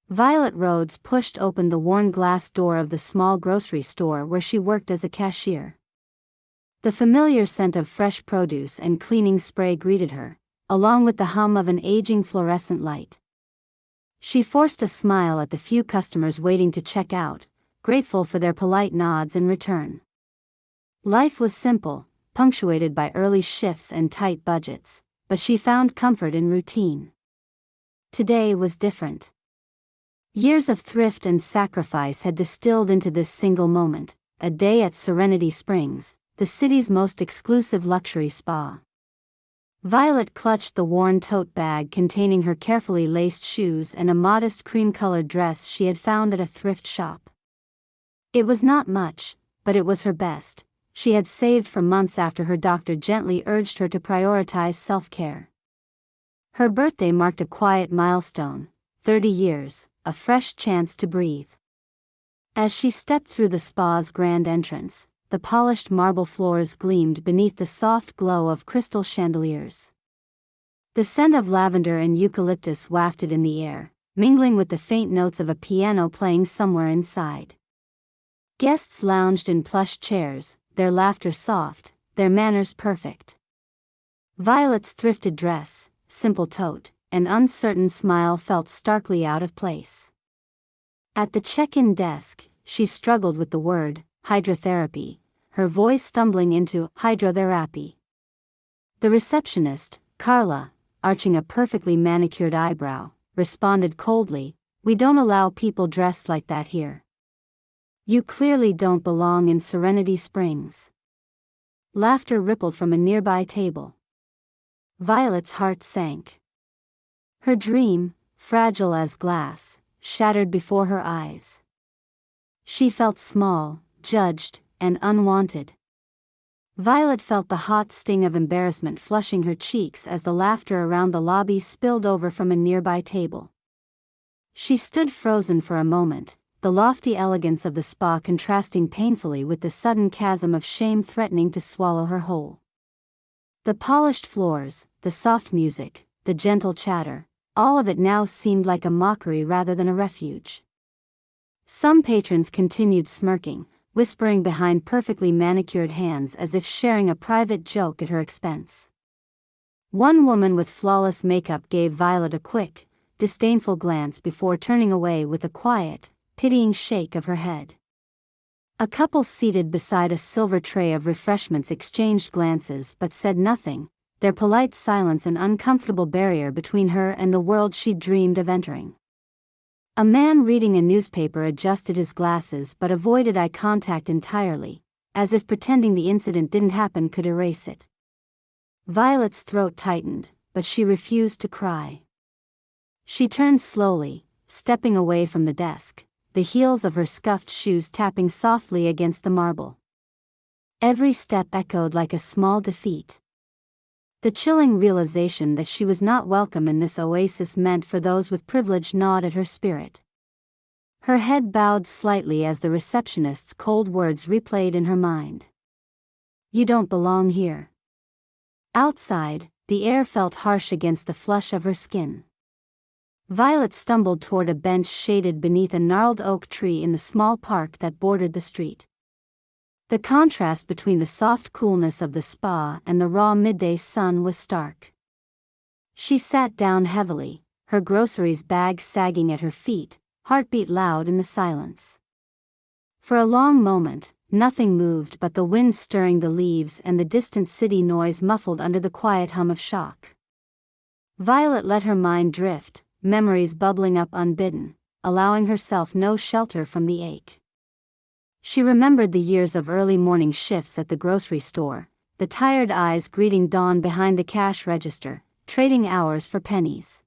Violet Rhodes pushed open the worn glass door of the small grocery store where she worked as a cashier. The familiar scent of fresh produce and cleaning spray greeted her, along with the hum of an aging fluorescent light. She forced a smile at the few customers waiting to check out, grateful for their polite nods in return. Life was simple, punctuated by early shifts and tight budgets, but she found comfort in routine. Today was different. Years of thrift and sacrifice had distilled into this single moment, a day at Serenity Springs, the city's most exclusive luxury spa. Violet clutched the worn tote bag containing her carefully laced shoes and a modest cream-colored dress she had found at a thrift shop. It was not much, but it was her best. She had saved for months after her doctor gently urged her to prioritize self-care. Her birthday marked a quiet milestone, 30 years, a fresh chance to breathe. As she stepped through the spa's grand entrance, the polished marble floors gleamed beneath the soft glow of crystal chandeliers. The scent of lavender and eucalyptus wafted in the air, mingling with the faint notes of a piano playing somewhere inside. Guests lounged in plush chairs, their laughter soft, their manners perfect. Violet's thrifted dress, simple tote, and uncertain smile felt starkly out of place. At the check-in desk, she struggled with the word, hydrotherapy, her voice stumbling into hydrotherapy. The receptionist, Carla, arching a perfectly manicured eyebrow, responded coldly, "We don't allow people dressed like that here. You clearly don't belong in Serenity Springs." Laughter rippled from a nearby table. Violet's heart sank. Her dream, fragile as glass, shattered before her eyes. She felt small, judged, and unwanted. Violet felt the hot sting of embarrassment flushing her cheeks as the laughter around the lobby spilled over from a nearby table. She stood frozen for a moment, the lofty elegance of the spa contrasting painfully with the sudden chasm of shame threatening to swallow her whole. The polished floors, the soft music, the gentle chatter, all of it now seemed like a mockery rather than a refuge. Some patrons continued smirking, whispering behind perfectly manicured hands as if sharing a private joke at her expense. One woman with flawless makeup gave Violet a quick, disdainful glance before turning away with a quiet, pitying shake of her head. A couple seated beside a silver tray of refreshments exchanged glances but said nothing, their polite silence an uncomfortable barrier between her and the world she'd dreamed of entering. A man reading a newspaper adjusted his glasses but avoided eye contact entirely, as if pretending the incident didn't happen could erase it. Violet's throat tightened, but she refused to cry. She turned slowly, stepping away from the desk, the heels of her scuffed shoes tapping softly against the marble. Every step echoed like a small defeat. The chilling realization that she was not welcome in this oasis meant for those with privilege gnawed at her spirit. Her head bowed slightly as the receptionist's cold words replayed in her mind. "You don't belong here." Outside, the air felt harsh against the flush of her skin. Violet stumbled toward a bench shaded beneath a gnarled oak tree in the small park that bordered the street. The contrast between the soft coolness of the spa and the raw midday sun was stark. She sat down heavily, her groceries bag sagging at her feet, heartbeat loud in the silence. For a long moment, nothing moved but the wind stirring the leaves and the distant city noise muffled under the quiet hum of shock. Violet let her mind drift, memories bubbling up unbidden, allowing herself no shelter from the ache. She remembered the years of early morning shifts at the grocery store, the tired eyes greeting dawn behind the cash register, trading hours for pennies.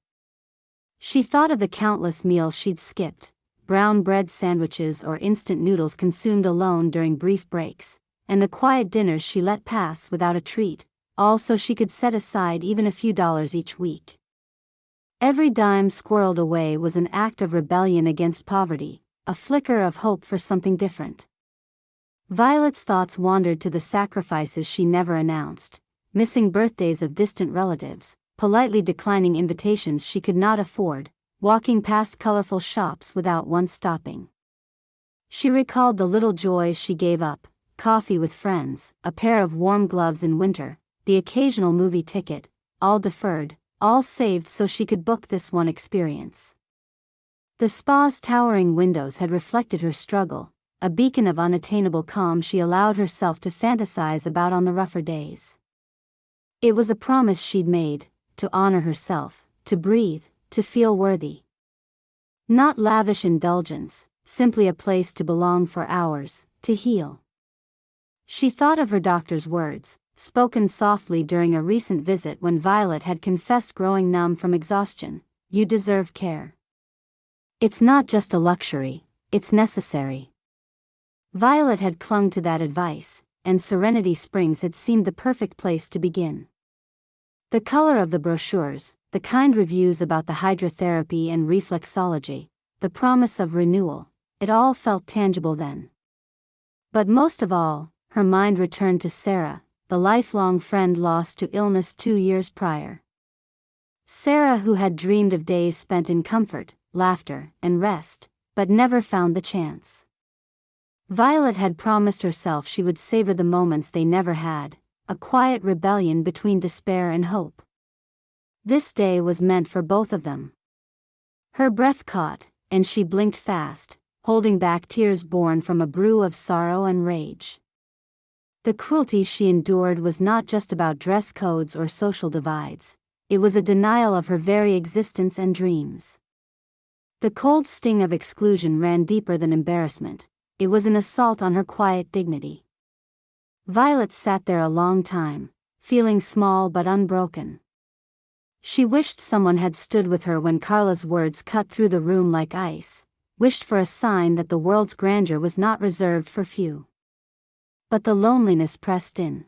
She thought of the countless meals she'd skipped, brown bread sandwiches or instant noodles consumed alone during brief breaks, and the quiet dinners she let pass without a treat, all so she could set aside even a few dollars each week. Every dime squirreled away was an act of rebellion against poverty, a flicker of hope for something different. Violet's thoughts wandered to the sacrifices she never announced, missing birthdays of distant relatives, politely declining invitations she could not afford, walking past colorful shops without once stopping. She recalled the little joys she gave up: coffee with friends, a pair of warm gloves in winter, the occasional movie ticket, all deferred, all saved so she could book this one experience. The spa's towering windows had reflected her struggle, a beacon of unattainable calm she allowed herself to fantasize about on the rougher days. It was a promise she'd made, to honor herself, to breathe, to feel worthy. Not lavish indulgence, simply a place to belong for hours, to heal. She thought of her doctor's words, spoken softly during a recent visit when Violet had confessed growing numb from exhaustion: "You deserve care. It's not just a luxury, it's necessary." Violet had clung to that advice, and Serenity Springs had seemed the perfect place to begin. The color of the brochures, the kind reviews about the hydrotherapy and reflexology, the promise of renewal, it all felt tangible then. But most of all, her mind returned to Sarah, the lifelong friend lost to illness 2 years prior. Sarah, who had dreamed of days spent in comfort, laughter, and rest, but never found the chance. Violet had promised herself she would savor the moments they never had, a quiet rebellion between despair and hope. This day was meant for both of them. Her breath caught, and she blinked fast, holding back tears born from a brew of sorrow and rage. The cruelty she endured was not just about dress codes or social divides, it was a denial of her very existence and dreams. The cold sting of exclusion ran deeper than embarrassment. It was an assault on her quiet dignity. Violet sat there a long time, feeling small but unbroken. She wished someone had stood with her when Carla's words cut through the room like ice, wished for a sign that the world's grandeur was not reserved for few. But the loneliness pressed in.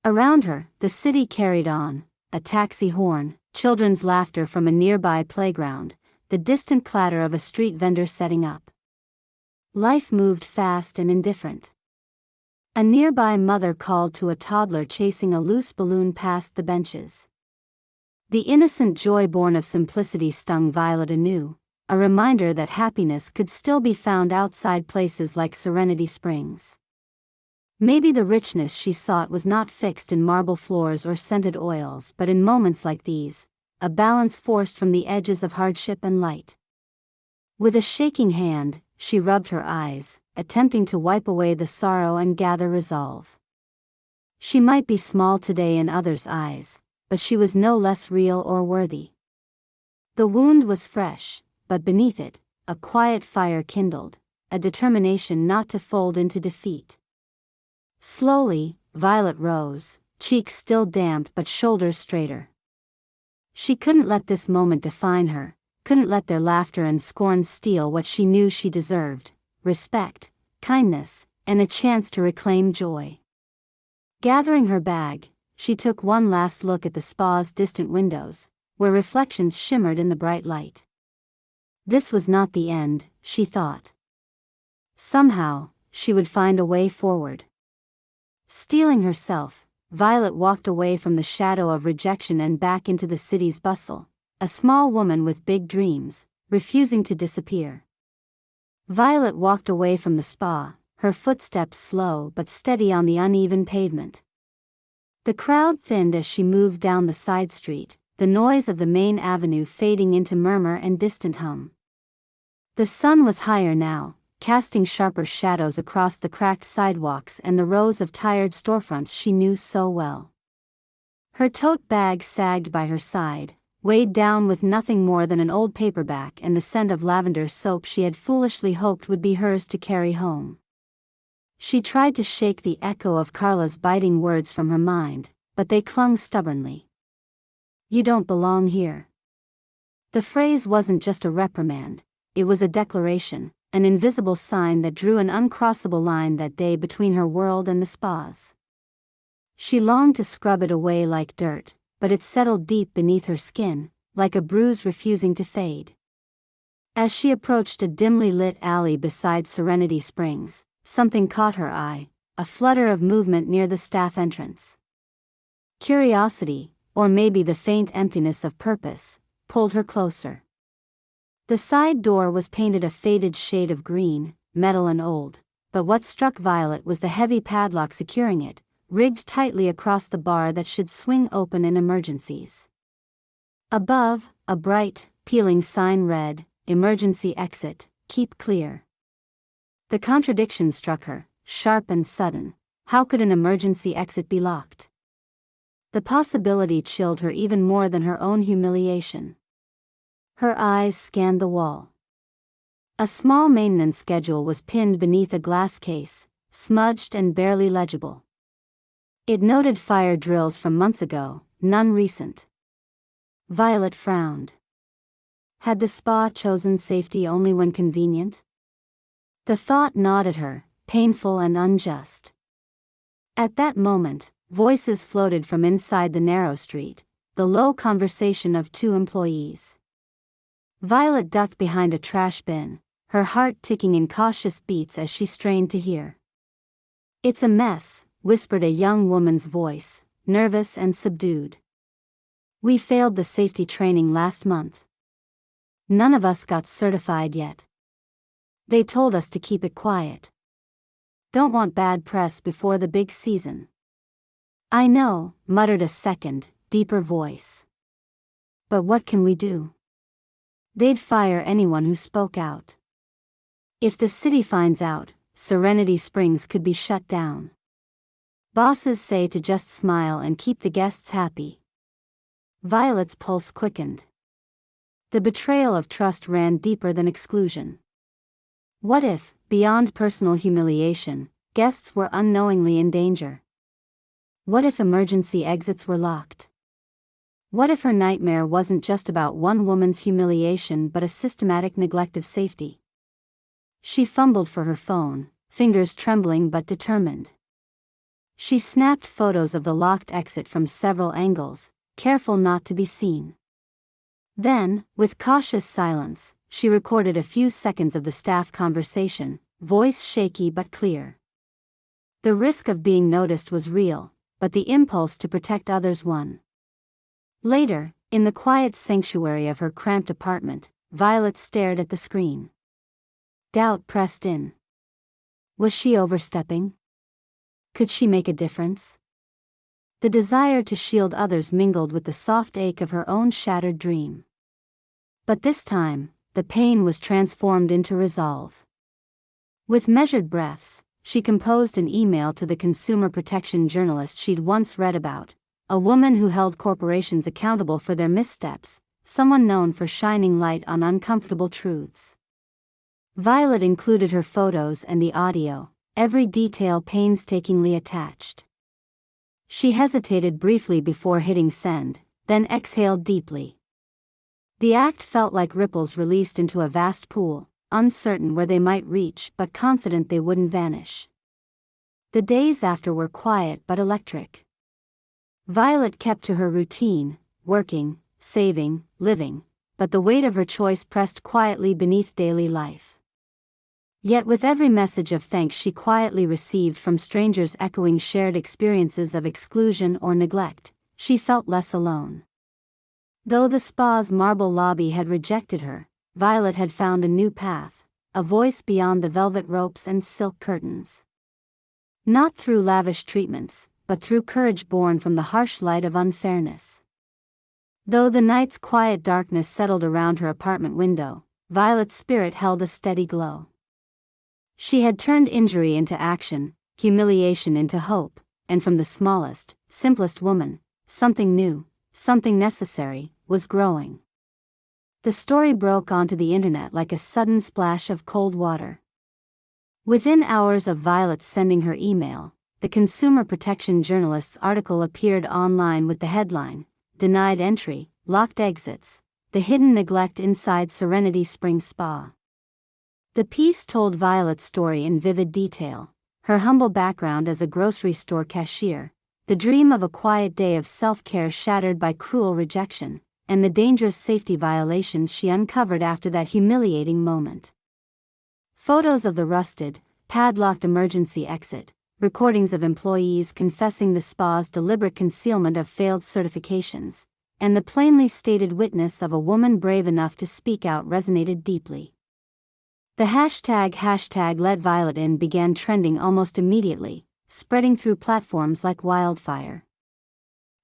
Around her, the city carried on, a taxi horn, children's laughter from a nearby playground, the distant clatter of a street vendor setting up. Life moved fast and indifferent. A nearby mother called to a toddler chasing a loose balloon past the benches. The innocent joy born of simplicity stung Violet anew, a reminder that happiness could still be found outside places like Serenity Springs. Maybe the richness she sought was not fixed in marble floors or scented oils, but in moments like these, a balance forced from the edges of hardship and light. With a shaking hand, she rubbed her eyes, attempting to wipe away the sorrow and gather resolve. She might be small today in others' eyes, but she was no less real or worthy. The wound was fresh, but beneath it, a quiet fire kindled, a determination not to fold into defeat. Slowly, Violet rose, cheeks still damp but shoulders straighter. She couldn't let this moment define her, couldn't let their laughter and scorn steal what she knew she deserved: respect, kindness, and a chance to reclaim joy. Gathering her bag, she took one last look at the spa's distant windows, where reflections shimmered in the bright light. This was not the end, she thought. Somehow, she would find a way forward. Steeling herself, Violet walked away from the shadow of rejection and back into the city's bustle, a small woman with big dreams, refusing to disappear. Violet walked away from the spa, her footsteps slow but steady on the uneven pavement. The crowd thinned as she moved down the side street, the noise of the main avenue fading into murmur and distant hum. The sun was higher now, casting sharper shadows across the cracked sidewalks and the rows of tired storefronts she knew so well. Her tote bag sagged by her side, weighed down with nothing more than an old paperback and the scent of lavender soap she had foolishly hoped would be hers to carry home. She tried to shake the echo of Carla's biting words from her mind, but they clung stubbornly. "You don't belong here." The phrase wasn't just a reprimand, it was a declaration, an invisible sign that drew an uncrossable line that day between her world and the spa's. She longed to scrub it away like dirt, but it settled deep beneath her skin, like a bruise refusing to fade. As she approached a dimly lit alley beside Serenity Springs, something caught her eye, a flutter of movement near the staff entrance. Curiosity, or maybe the faint emptiness of purpose, pulled her closer. The side door was painted a faded shade of green, metal and old, but what struck Violet was the heavy padlock securing it, rigged tightly across the bar that should swing open in emergencies. Above, a bright, peeling sign read, "Emergency exit, keep clear." The contradiction struck her, sharp and sudden. How could an emergency exit be locked? The possibility chilled her even more than her own humiliation. Her eyes scanned the wall. A small maintenance schedule was pinned beneath a glass case, smudged and barely legible. It noted fire drills from months ago, none recent. Violet frowned. Had the spa chosen safety only when convenient? The thought gnawed at her, painful and unjust. At that moment, voices floated from inside the narrow street, the low conversation of two employees. Violet ducked behind a trash bin, her heart ticking in cautious beats as she strained to hear. "It's a mess," whispered a young woman's voice, nervous and subdued. "We failed the safety training last month. None of us got certified yet. They told us to keep it quiet. Don't want bad press before the big season." "I know," muttered a second, deeper voice. "But what can we do? They'd fire anyone who spoke out. If the city finds out, Serenity Springs could be shut down. Bosses say to just smile and keep the guests happy." Violet's pulse quickened. The betrayal of trust ran deeper than exclusion. What if, beyond personal humiliation, guests were unknowingly in danger? What if emergency exits were locked? What if her nightmare wasn't just about one woman's humiliation but a systematic neglect of safety? She fumbled for her phone, fingers trembling but determined. She snapped photos of the locked exit from several angles, careful not to be seen. Then, with cautious silence, she recorded a few seconds of the staff conversation, voice shaky but clear. The risk of being noticed was real, but the impulse to protect others won. Later, in the quiet sanctuary of her cramped apartment, Violet stared at the screen. Doubt pressed in. Was she overstepping? Could she make a difference? The desire to shield others mingled with the soft ache of her own shattered dream. But this time, the pain was transformed into resolve. With measured breaths, she composed an email to the consumer protection journalist she'd once read about, a woman who held corporations accountable for their missteps, someone known for shining light on uncomfortable truths. Violet included her photos and the audio, every detail painstakingly attached. She hesitated briefly before hitting send, then exhaled deeply. The act felt like ripples released into a vast pool, uncertain where they might reach but confident they wouldn't vanish. The days after were quiet but electric. Violet kept to her routine, working, saving, living, but the weight of her choice pressed quietly beneath daily life. Yet with every message of thanks she quietly received from strangers echoing shared experiences of exclusion or neglect, she felt less alone. Though the spa's marble lobby had rejected her, Violet had found a new path, a voice beyond the velvet ropes and silk curtains. Not through lavish treatments, but through courage born from the harsh light of unfairness. Though the night's quiet darkness settled around her apartment window, Violet's spirit held a steady glow. She had turned injury into action, humiliation into hope, and from the smallest, simplest woman, something new, something necessary, was growing. The story broke onto the internet like a sudden splash of cold water. Within hours of Violet sending her email, the consumer protection journalist's article appeared online with the headline, "Denied Entry, Locked Exits, The Hidden Neglect Inside Serenity Springs Spa." The piece told Violet's story in vivid detail, her humble background as a grocery store cashier, the dream of a quiet day of self-care shattered by cruel rejection, and the dangerous safety violations she uncovered after that humiliating moment. Photos of the rusted, padlocked emergency exit, recordings of employees confessing the spa's deliberate concealment of failed certifications, and the plainly stated witness of a woman brave enough to speak out resonated deeply. The hashtag Let Violet In began trending almost immediately, spreading through platforms like wildfire.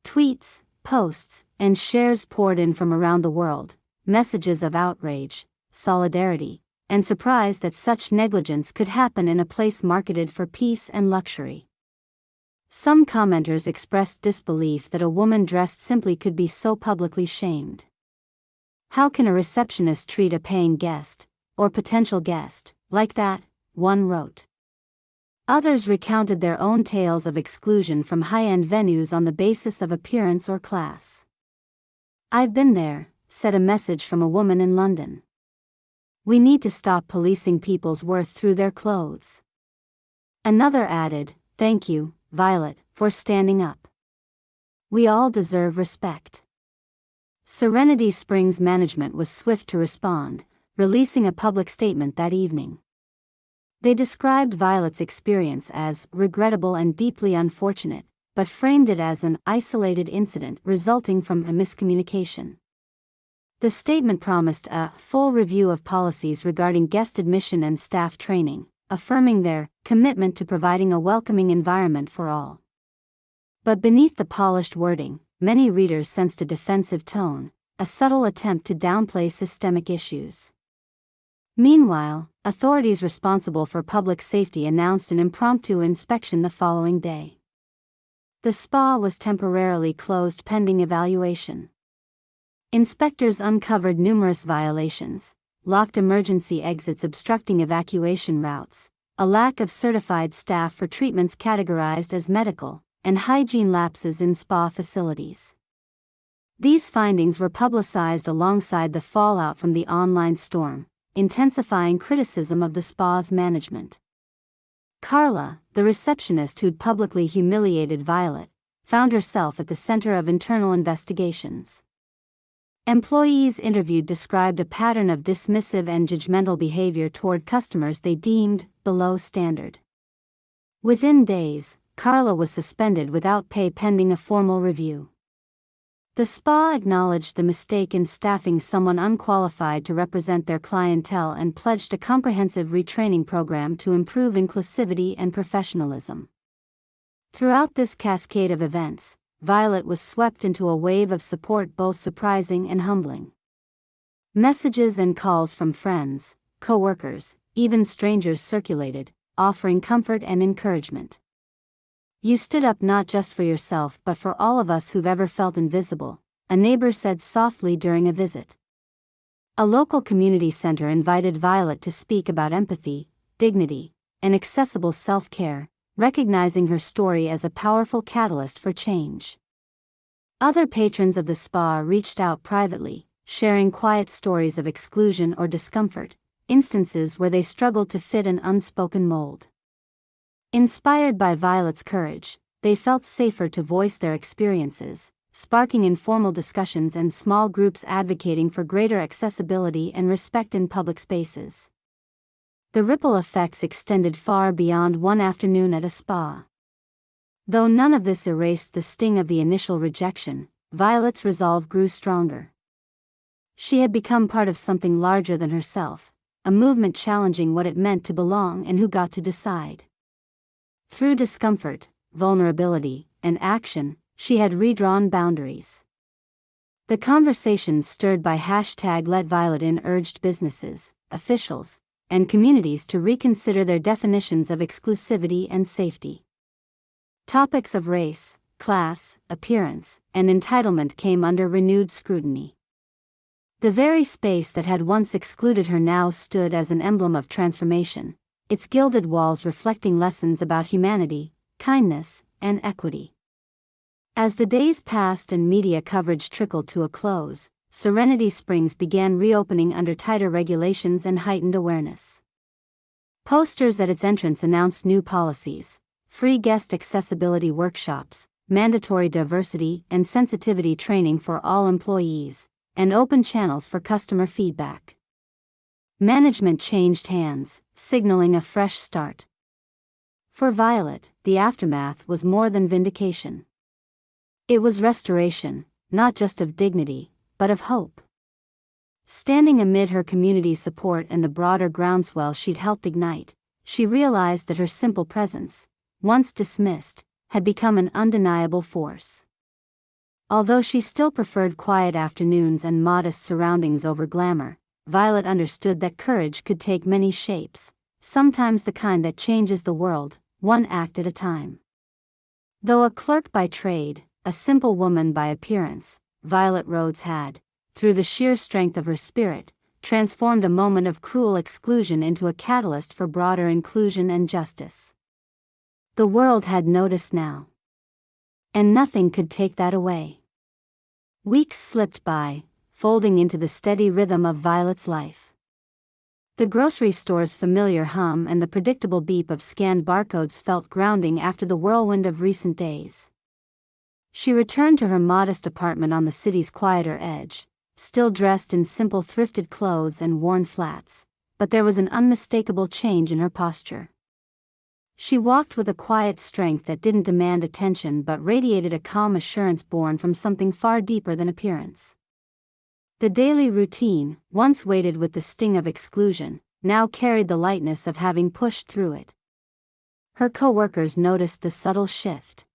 Tweets, posts, and shares poured in from around the world, messages of outrage, solidarity, and surprise that such negligence could happen in a place marketed for peace and luxury. Some commenters expressed disbelief that a woman dressed simply could be so publicly shamed. How can a receptionist treat a paying guest, or potential guest, like that? One wrote. Others recounted their own tales of exclusion from high-end venues on the basis of appearance or class. "I've been there," said a message from a woman in London. "We need to stop policing people's worth through their clothes." Another added, "Thank you, Violet, for standing up. We all deserve respect." Serenity Springs management was swift to respond, releasing a public statement that evening. They described Violet's experience as regrettable and deeply unfortunate, but framed it as an isolated incident resulting from a miscommunication. The statement promised a full review of policies regarding guest admission and staff training, affirming their commitment to providing a welcoming environment for all. But beneath the polished wording, many readers sensed a defensive tone, a subtle attempt to downplay systemic issues. Meanwhile, authorities responsible for public safety announced an impromptu inspection the following day. The spa was temporarily closed pending evaluation. Inspectors uncovered numerous violations: locked emergency exits obstructing evacuation routes, a lack of certified staff for treatments categorized as medical, and hygiene lapses in spa facilities. These findings were publicized alongside the fallout from the online storm, intensifying criticism of the spa's management. Carla, the receptionist who'd publicly humiliated Violet, found herself at the center of internal investigations. Employees interviewed described a pattern of dismissive and judgmental behavior toward customers they deemed below standard. Within days, Carla was suspended without pay pending a formal review. The spa acknowledged the mistake in staffing someone unqualified to represent their clientele and pledged a comprehensive retraining program to improve inclusivity and professionalism. Throughout this cascade of events, Violet was swept into a wave of support both surprising and humbling. Messages and calls from friends, co-workers, even strangers circulated, offering comfort and encouragement. "You stood up not just for yourself but for all of us who've ever felt invisible," a neighbor said softly during a visit. A local community center invited Violet to speak about empathy, dignity, and accessible self-care, recognizing her story as a powerful catalyst for change. Other patrons of the spa reached out privately, sharing quiet stories of exclusion or discomfort, instances where they struggled to fit an unspoken mold. Inspired by Violet's courage, they felt safer to voice their experiences, sparking informal discussions and small groups advocating for greater accessibility and respect in public spaces. The ripple effects extended far beyond one afternoon at a spa. Though none of this erased the sting of the initial rejection, Violet's resolve grew stronger. She had become part of something larger than herself, a movement challenging what it meant to belong and who got to decide. Through discomfort, vulnerability, and action, she had redrawn boundaries. The conversations stirred by Let Violet In urged businesses, officials, and communities to reconsider their definitions of exclusivity and safety. Topics of race, class, appearance, and entitlement came under renewed scrutiny. The very space that had once excluded her now stood as an emblem of transformation, its gilded walls reflecting lessons about humanity, kindness, and equity. As the days passed and media coverage trickled to a close, Serenity Springs began reopening under tighter regulations and heightened awareness. Posters at its entrance announced new policies: free guest accessibility workshops, mandatory diversity and sensitivity training for all employees, and open channels for customer feedback. Management changed hands, signaling a fresh start. For Violet, the aftermath was more than vindication. It was restoration, not just of dignity, but of hope. Standing amid her community's support and the broader groundswell she'd helped ignite, she realized that her simple presence, once dismissed, had become an undeniable force. Although she still preferred quiet afternoons and modest surroundings over glamour, Violet understood that courage could take many shapes, sometimes the kind that changes the world, one act at a time. Though a clerk by trade, a simple woman by appearance, Violet Rhodes had, through the sheer strength of her spirit, transformed a moment of cruel exclusion into a catalyst for broader inclusion and justice. The world had noticed now. And nothing could take that away. Weeks slipped by, folding into the steady rhythm of Violet's life. The grocery store's familiar hum and the predictable beep of scanned barcodes felt grounding after the whirlwind of recent days. She returned to her modest apartment on the city's quieter edge, still dressed in simple thrifted clothes and worn flats, but there was an unmistakable change in her posture. She walked with a quiet strength that didn't demand attention but radiated a calm assurance born from something far deeper than appearance. The daily routine, once weighted with the sting of exclusion, now carried the lightness of having pushed through it. Her co-workers noticed the subtle shift.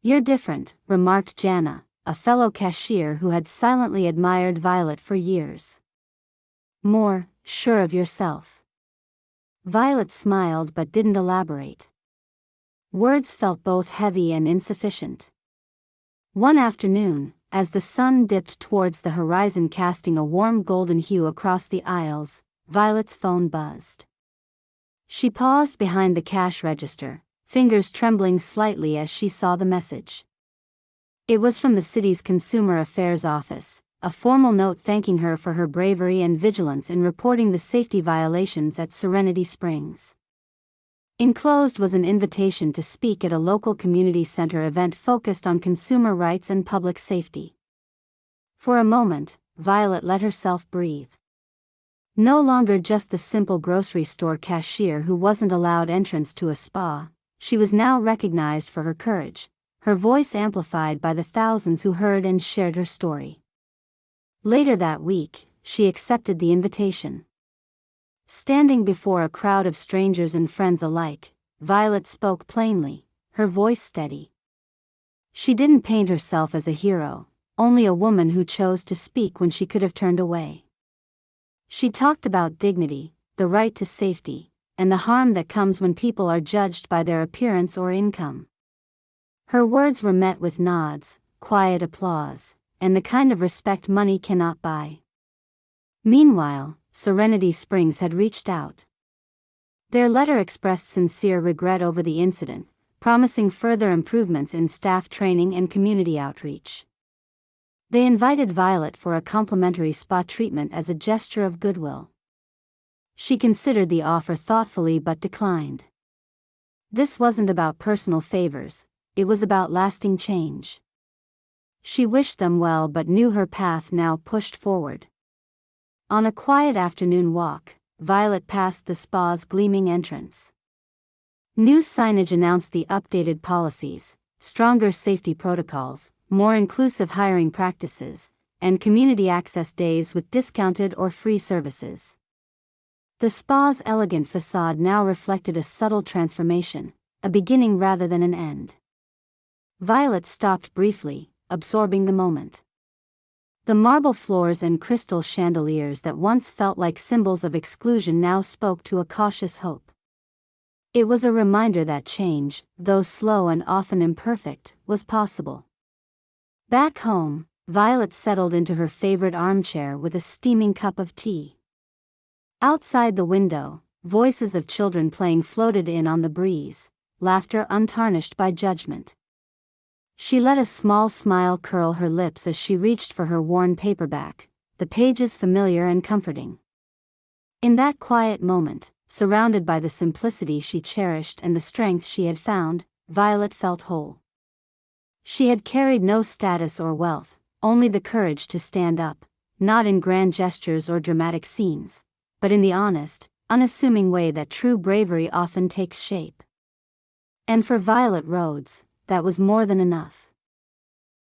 "You're different," remarked Jana, a fellow cashier who had silently admired Violet for years. "More sure of yourself." Violet smiled but didn't elaborate. Words felt both heavy and insufficient. One afternoon, as the sun dipped towards the horizon casting a warm golden hue across the aisles, Violet's phone buzzed. She paused behind the cash register, fingers trembling slightly as she saw the message. It was from the city's Consumer Affairs Office, a formal note thanking her for her bravery and vigilance in reporting the safety violations at Serenity Springs. Enclosed was an invitation to speak at a local community center event focused on consumer rights and public safety. For a moment, Violet let herself breathe. No longer just the simple grocery store cashier who wasn't allowed entrance to a spa, she was now recognized for her courage, her voice amplified by the thousands who heard and shared her story. Later that week, she accepted the invitation. Standing before a crowd of strangers and friends alike, Violet spoke plainly, her voice steady. She didn't paint herself as a hero, only a woman who chose to speak when she could have turned away. She talked about dignity, the right to safety, and the harm that comes when people are judged by their appearance or income. Her words were met with nods, quiet applause, and the kind of respect money cannot buy. Meanwhile, Serenity Springs had reached out. Their letter expressed sincere regret over the incident, promising further improvements in staff training and community outreach. They invited Violet for a complimentary spa treatment as a gesture of goodwill. She considered the offer thoughtfully but declined. This wasn't about personal favors, it was about lasting change. She wished them well but knew her path now pushed forward. On a quiet afternoon walk, Violet passed the spa's gleaming entrance. New signage announced the updated policies, stronger safety protocols, more inclusive hiring practices, and community access days with discounted or free services. The spa's elegant facade now reflected a subtle transformation, a beginning rather than an end. Violet stopped briefly, absorbing the moment. The marble floors and crystal chandeliers that once felt like symbols of exclusion now spoke to a cautious hope. It was a reminder that change, though slow and often imperfect, was possible. Back home, Violet settled into her favorite armchair with a steaming cup of tea. Outside the window, voices of children playing floated in on the breeze, laughter untarnished by judgment. She let a small smile curl her lips as she reached for her worn paperback, the pages familiar and comforting. In that quiet moment, surrounded by the simplicity she cherished and the strength she had found, Violet felt whole. She had carried no status or wealth, only the courage to stand up, not in grand gestures or dramatic scenes, but in the honest, unassuming way that true bravery often takes shape. And for Violet Rhodes, that was more than enough.